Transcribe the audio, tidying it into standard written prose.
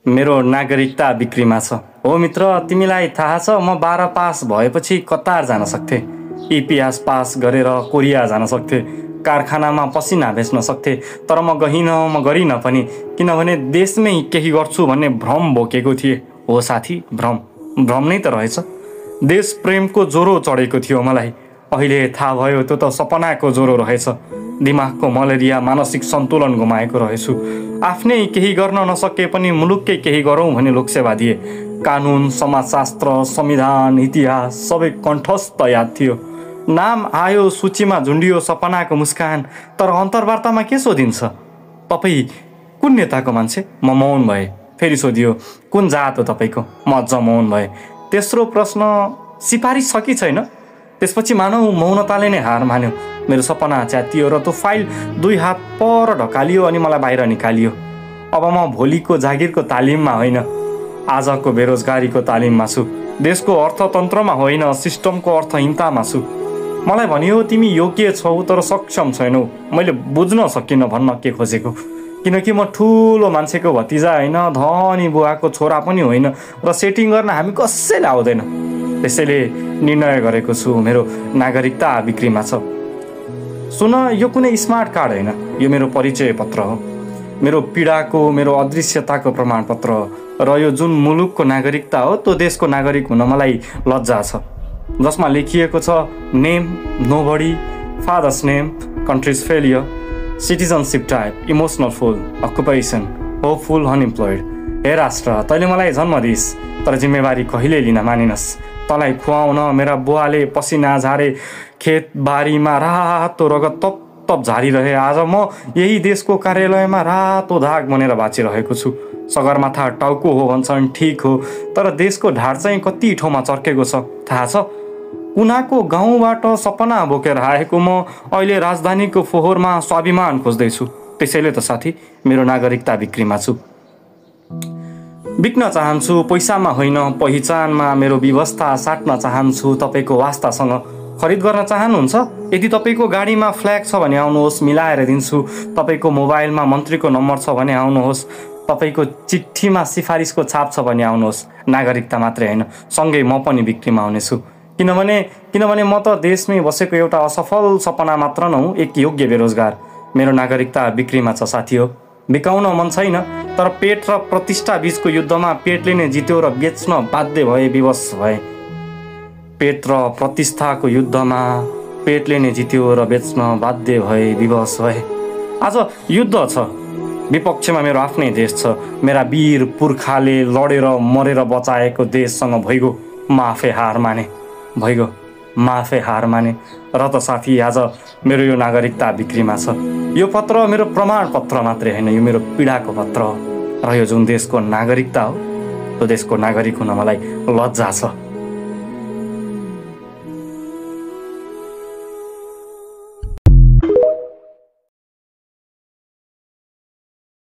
मेरो नागरिकता बिक्रीमा छ। हो मित्र, तिमीलाई थाहा छ म 12 पास भएपछि कतार जान सक्थे, इतिहास पास गरेर कोरिया जान सक्थे, कारखानामा पसिना बेच्न सक्थे, तर म गरिनँ पनि, किनभने देशमै केही गर्छु भन्ने भ्रम बोकेको थिएँ। हो साथी, भ्रम नै त रहेछ। देश प्रेमको ज्वरो चढेको थियो मलाई। अहिले थाहा भयो त्यो त सपनाको ज्वरो रहेछ। दिमागको मलेरिया, मानसिक सन्तुलन गुमाएको रहेछु। आफ्नै केही गर्न नसके पनि मुलुककै केही गरौँ भने लोकसेवा दिए। कानुन, समाजशास्त्र, संविधान, इतिहास सबै कण्ठस्थ याद थियो। नाम आयो, सूचीमा झुन्डियो सपनाको मुस्कान, तर अन्तर्वार्तामा के सोधिन्छ? तपाईँ कुन नेताको मान्छे? म मौन भएँ। फेरि सोधियो, कुन जात हो तपाईँको? म अझ मौन भएँ। तेस्रो प्रश्न, सिफारिस छ कि छैन? त्यसपछि मानौ मौनताले नै हार मान्यो। मेरो सपना च्यातियो र त्यो फाइल 2 हात पर ढकालियो अनि मलाई बाहिर निकालियो। अब म भोलिको जागिरको तालिममा होइन, आजको बेरोजगारीको तालिममा छु। देशको अर्थतन्त्रमा होइन, सिस्टमको अर्थहीनतामा छु। मलाई भनियो, तिमी योग्य छौ तर सक्षम छैनौ। मैले बुझ्न सकिनँ भन्न के खोजेको, किनकि म ठुलो मान्छेको भतिजा होइन, धनी बुवाको छोरा पनि होइन र सेटिङ गर्न हामी कसैले आउँदैन। त्यसैले निर्णय गरेको छु, मेरो नागरिकता बिक्रीमा छ। सुन, यो कुनै स्मार्ट कार्ड होइन, यो मेरो परिचय पत्र हो, मेरो पीडाको, मेरो अदृश्यताको प्रमाणपत्र हो। र यो जुन मुलुकको नागरिकता हो त्यो देशको नागरिक हुन मलाई लज्जा छ, जसमा लेखिएको छ name nobody, father's name, countries failure, citizenship type, emotional full, occupation hopeful, unemployed. हे राष्ट्र, तैँले मलाई जन्म दिइस् तर जिम्मेवारी कहिले लिन मानिनस्। तँलाई खुवाउन मेरा बुवाले पसिना झारे, खेतबारीमा रातो रगत तप तप झारिरहे। आज म यही देशको कार्यालयमा रातो दाग बनेर बाँचिरहेको छु। सगरमाथा टाउको हो भन्छन्, ठिक हो, तर देशको ढाड चाहिँ कति ठाउँमा चर्केको छ थाहा छ? कुनाको गाउँबाट सपना बोकेर आएको म अहिले राजधानीको फोहोरमा स्वाभिमान खोज्दैछु। त्यसैले त साथी, मेरो नागरिकता बिक्रीमा छु। बिक्न चाहन्छु, पैसामा होइन, पहिचानमा मेरो व्यवस्था साट्न चाहन्छु। तपाईँको वास्तासँग खरिद गर्न चाहनुहुन्छ? यदि तपाईँको गाडीमा फ्ल्याग छ भने आउनुहोस्, मिलाएर दिन्छु। तपाईँको मोबाइलमा मन्त्रीको नम्बर छ भने आउनुहोस्। तपाईँको चिठीमा सिफारिसको छाप छ भने आउनुहोस्। नागरिकता मात्रै होइन, सँगै म पनि बिक्रीमा आउनेछु। किनभने म त देशमै बसेको एउटा असफल सपना मात्र नहुँ, एक योग्य बेरोजगार। मेरो नागरिकता बिक्रीमा छ साथी हो। बिकाउन मन छैन, तर पेट र प्रतिष्ठा बीचको युद्धमा पेटले नै जित्यो र बेच्न बाध्य भए, विवश भए। पेट र प्रतिष्ठाको युद्धमा पेटले नै जित्यो र बेच्न बाध्य भए, विवश भए। आज युद्ध छ, विपक्षमा मेरो आफ्नै देश छ। मेरा वीर पुर्खाले लडेर मरेर बचाएको देशसँग भइगयो म आफै हार माने। र त साथी, आज मेरो यो नागरिकता बिक्रीमा छ। यो पत्र मेरो प्रमाणपत्र मात्रै होइन, यो मेरो पीडाको पत्र हो। र यो जुन देशको नागरिकता हो त्यो देशको नागरिक हुन मलाई लज्जा छ।